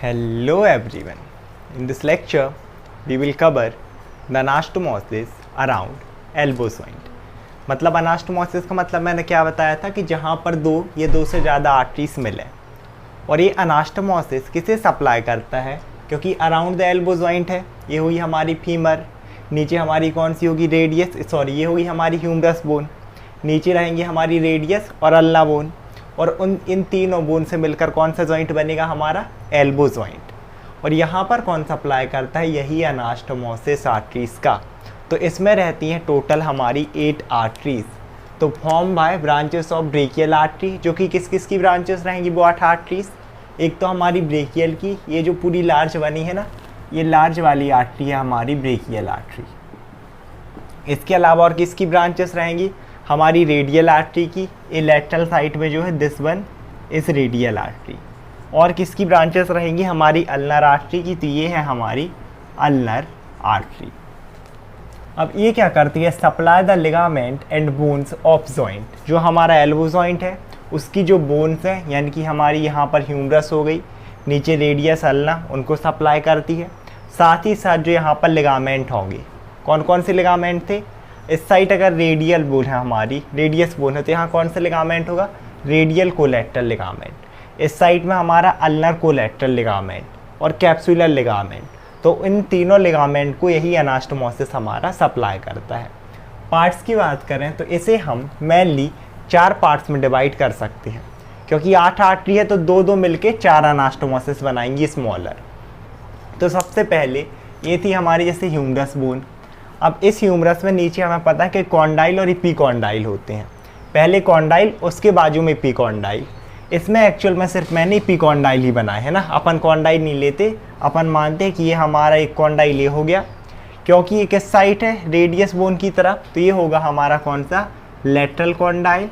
Hello everyone. In this lecture, we will cover the anastomosis around elbow joint. मतलब anastomosis का मतलब मैंने क्या बताया था कि जहाँ पर दो से ज़्यादा आर्टरीज मिले और ये अनास्टोमोसिस किसे सप्लाई करता है, क्योंकि अराउंड द एल्बो जॉइंट है। ये हुई हमारी फीमर, नीचे हमारी कौन सी होगी ये होगी हमारी ह्यूमरस बोन, नीचे रहेंगी हमारी रेडियस और अल्ना बोन, और इन तीनों बोन से मिलकर कौन सा जॉइंट बनेगा हमारा एल्बो जॉइंट। और यहाँ पर कौन सप्लाई करता है, यही अनास्टोमोसिस आर्टरीज का। तो इसमें रहती हैं टोटल हमारी 8 आर्टरीज, तो form by branches of brachial artery, जो कि किस किस की ब्रांचेस रहेंगी वो 8 आर्टरीज। एक तो हमारी ब्रेकियल की, ये जो पूरी लार्ज बनी है ना, ये लार्ज वाली आर्टरी है हमारी ब्रेकियल आर्टरी। इसके अलावा और किसकी ब्रांचेस रहेंगी, हमारी रेडियल आर्टरी की, ये लेटरल साइड में जो है दिस वन इस रेडियल आर्टरी। और किसकी ब्रांचेस रहेंगी, हमारी अल्नर आर्टरी की, तो ये है हमारी अल्नर आर्टरी। अब ये क्या करती है, supply the ligament and bones of joint. जो हमारा एल्बो जॉइंट है उसकी जो बोन्स हैं, यानी कि हमारी यहाँ पर ह्यूमरस हो गई, नीचे रेडियस अल्ना, उनको सप्लाई करती है। साथ ही साथ जो यहाँ पर लिगामेंट होंगे, कौन कौन से लिगामेंट थे, इस साइड अगर रेडियल बोन है हमारी, रेडियस बोन है, तो यहाँ कौन सा लिगामेंट होगा, रेडियल कोलेटरल लिगामेंट। इस साइड में हमारा अल्नर कोलेटरल लिगामेंट और कैप्सुलर लिगामेंट। तो इन तीनों लिगामेंट को यही अनास्टोमोसिस हमारा सप्लाई करता है। पार्ट्स की बात करें तो इसे हम मेनली 4 पार्ट्स में डिवाइड कर सकते हैं, क्योंकि 8 आर्टरी है तो 2-2 मिलके 4 अनास्टोमोसिस बनाएंगी स्मॉलर। तो सबसे पहले ये थी हमारी जैसे ह्यूमरस बोन। अब इस ह्यूमरस में नीचे हमें पता है कि कॉन्डाइल और इपीकॉन्डाइल होते हैं। पहले कॉन्डाइल, उसके बाजू में इपीकॉन्डाइल। इसमें एक्चुअल में सिर्फ मैंने इपीकॉन्डाइल ही बनाए है ना, अपन कॉन्डाइल नहीं लेते, अपन मानते हैं कि ये हमारा एक कॉन्डाइल ये हो गया, क्योंकि ये किस साइड है, रेडियस बोन की तरफ। तो ये होगा हमारा कौन सा, लेटरल कॉन्डाइल,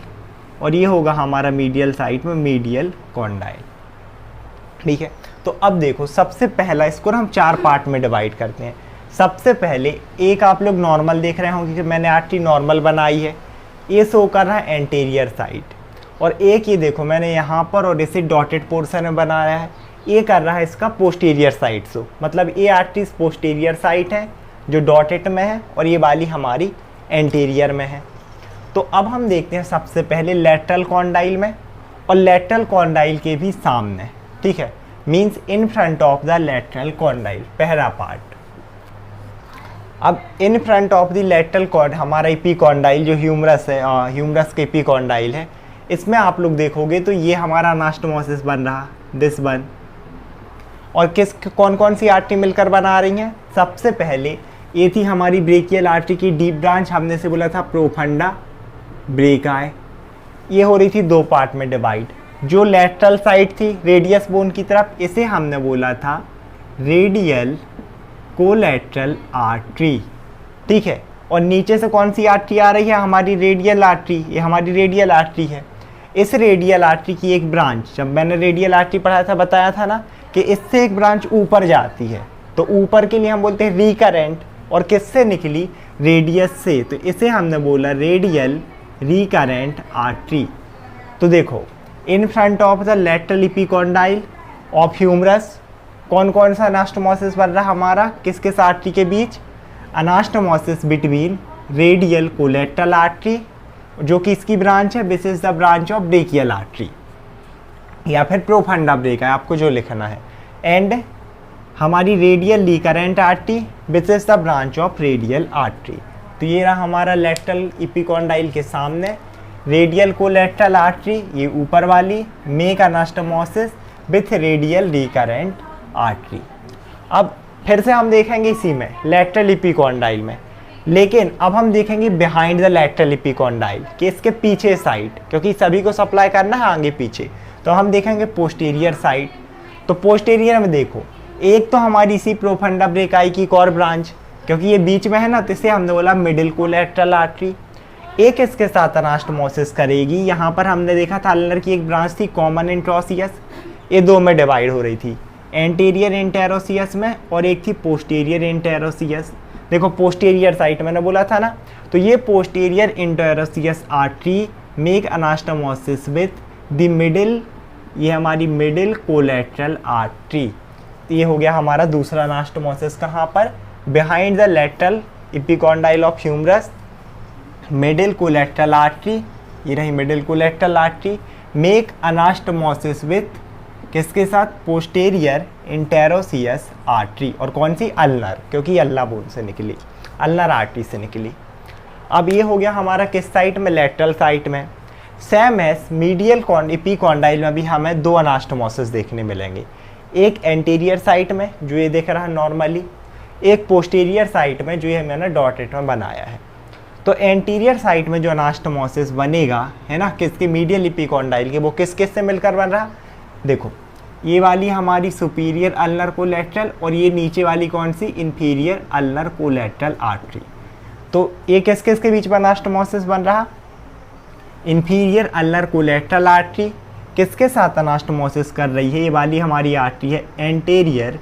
और ये होगा हमारा मीडियल साइड में मीडियल कॉन्डाइल। ठीक है, तो अब देखो सबसे पहला इसको ना हम 4 पार्ट में डिवाइड करते हैं। सबसे पहले एक आप लोग नॉर्मल देख रहे होंगे कि मैंने आर्टरी नॉर्मल बनाई है, ये शो कर रहा है एंटीरियर साइड, और एक ये देखो मैंने यहाँ पर और इसे डॉटेड पोर्शन में बनाया है, ये कर रहा है इसका पोस्टीरियर साइड शो। मतलब ये आर्टरीज पोस्टीरियर साइड है जो डॉटेड में है, और ये वाली हमारी एंटीरियर में है। तो अब हम देखते हैं सबसे पहले लेटरल कॉन्डाइल में, और लेटरल कॉन्डाइल के भी सामने, ठीक है, means in front of the lateral condyle, पहला पार्ट। अब in front of the lateral cord हमारा इपीकॉन्डाइल जो ह्यूमरस है, ह्यूमरस के इपीकॉन्डाइल है, इसमें आप लोग देखोगे तो ये हमारा अनास्टोमोसिस बन रहा, दिस वन। और किस कौन कौन सी आर्टरी मिलकर बना रही हैं, सबसे पहले ये थी हमारी ब्रेकियल आर्टरी की डीप ब्रांच, हमने से बोला था प्रोफंडा ब्रेकाई। ये हो रही थी 2 पार्ट में डिवाइड। जो लेटरल साइड थी रेडियस बोन की तरफ, इसे हमने बोला था रेडियल कोलेटरल आर्टरी, ठीक है। और नीचे से कौन सी आर्टरी आ रही है, हमारी रेडियल आर्टरी, ये हमारी रेडियल आर्टरी है। इस रेडियल आर्टरी की एक ब्रांच, जब मैंने रेडियल आर्टरी पढ़ाया था बताया था ना कि इससे एक ब्रांच ऊपर जाती है, तो ऊपर के लिए हम बोलते हैं रिकरेंट, और किससे निकली, रेडियस से, तो इसे हमने बोला रेडियल रिकरेंट आर्टरी। तो देखो in front of the lateral epicondyle of humerus कौन कौन सा अनास्टोमोसिस बन रहा हमारा, किस किस आर्टरी के बीच, anastomosis between radial collateral artery, जो कि इसकी ब्रांच है, this is the branch of brachial artery, या फिर प्रोफंडा ब्रेक है, आपको जो लिखना है, एंड हमारी radial recurrent artery which is the branch of radial artery. तो ये रहा हमारा लेटरल इपीकॉन्डाइल के सामने रेडियल कोलेटरल आर्टरी, ये ऊपर वाली, make anastomosis with radial recurrent artery. अब फिर से हम देखेंगे इसी में लेटरल इपीकॉन्डाइल में, लेकिन अब हम देखेंगे बिहाइंड द लेटरल इपीकॉन्डाइल, कि इसके पीछे साइड, क्योंकि सभी को सप्लाई करना है आगे पीछे, तो हम देखेंगे पोस्टीरियर साइड। तो पोस्टीरियर में देखो एक तो हमारी इसी प्रोफंडा ब्रेकाई की एक और ब्रांच, क्योंकि ये बीच में है ना, तो इसे हमने बोला मिडिल कोलेटरल आर्टरी। एक इसके साथ अनास्टोमोसिस करेगी, यहाँ पर हमने देखा था अल्नर की एक ब्रांच थी कॉमन इंट्रोसियस, ये 2 में डिवाइड हो रही थी, एंटीरियर इंटेरोसियस में, और एक थी पोस्टीरियर इंटेरोसियस। देखो पोस्टीरियर साइड मैंने बोला था ना, तो ये posterior interosseous artery make anastomosis with the middle, ये हमारी मिडिल कोलेटरल आर्टरी। ये हो गया हमारा दूसरा अनास्टोमोसिस। कहाँ पर? Behind the lateral epicondyle of humerus, middle collateral artery, ये रही middle collateral artery, make anastomosis with किसके साथ? Posterior interosseous artery. और कौन सी? अल्नर, क्योंकि अल्ला बोन से निकली, अल्नर आर्टरी से निकली। अब ये हो गया हमारा किस साइट में? लेटरल साइट में। सेम एस मीडियल एपिकॉन्डाइल में भी हमें दो अनास्टोमोसिस देखने मिलेंगे, एक एंटीरियर साइट में जो ये देख रहा है नॉर्मली, एक पोस्टीरियर साइट में जो ये मैंने डॉटेड में बनाया है। तो एंटीरियर साइट में जो अनास्टोमोसिस बनेगा है ना, किसके? मीडियल एपिकॉन्डाइल के, वो किस किस से मिलकर बन रहा? देखो ये वाली हमारी सुपीरियर अल्नर कोलेट्रल और ये नीचे वाली कौन सी? Inferior ulnar collateral artery. तो ये किस किस के बीच में अनास्टोमोसिस बन रहा? इंफीरियर अल्नर कोलेट्रल आर्टरी किसके साथ अनास्टोमोसिस कर रही है? ये वाली हमारी आर्टरी है एंटीरियर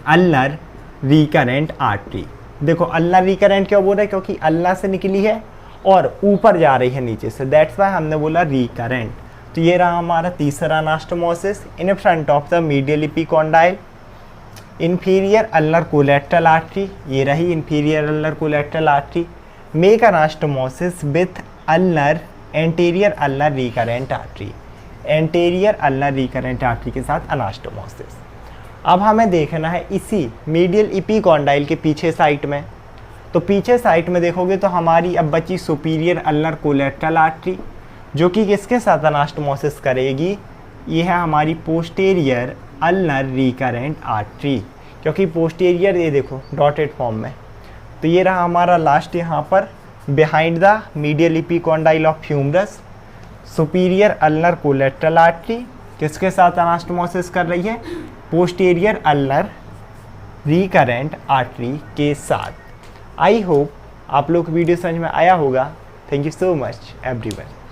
अल्नर रिकरेंट आर्टरी। देखो अल्नर रिकरेंट क्यों बोल रहे हैं? क्योंकि अल्नर से निकली है और ऊपर जा रही है नीचे से, दैट्स वाई हमने बोला रिकरेंट। तो ये रहा हमारा तीसरा anastomosis in front of the medial epicondyle, inferior ulnar collateral artery, ये रही inferior ulnar collateral artery, make anastomosis with ulnar anterior ulnar recurrent artery, anterior ulnar recurrent artery के साथ अनास्टोमोसिस। अब हमें देखना है इसी मीडियल एपिकॉन्डाइल के पीछे साइट में। तो पीछे साइट में देखोगे तो हमारी अब बची सुपीरियर अल्नर कोलेट्रल आर्टरी, जो कि किसके साथ अनास्टोमोसिस करेगी? ये है हमारी पोस्टेरियर अल्नर रिकरेंट आर्टरी, क्योंकि पोस्टेरियर ये देखो डॉटेड फॉर्म में। तो ये रहा हमारा लास्ट यहाँ पर behind the medial epicondyle of humerus, superior ulnar collateral artery किसके साथ अनास्टोमोसिस कर रही है? पोस्टेरियर अल्नर रिकरेंट आर्टरी के साथ। आई होप आप लोग को वीडियो समझ में आया होगा। Thank you so much everyone.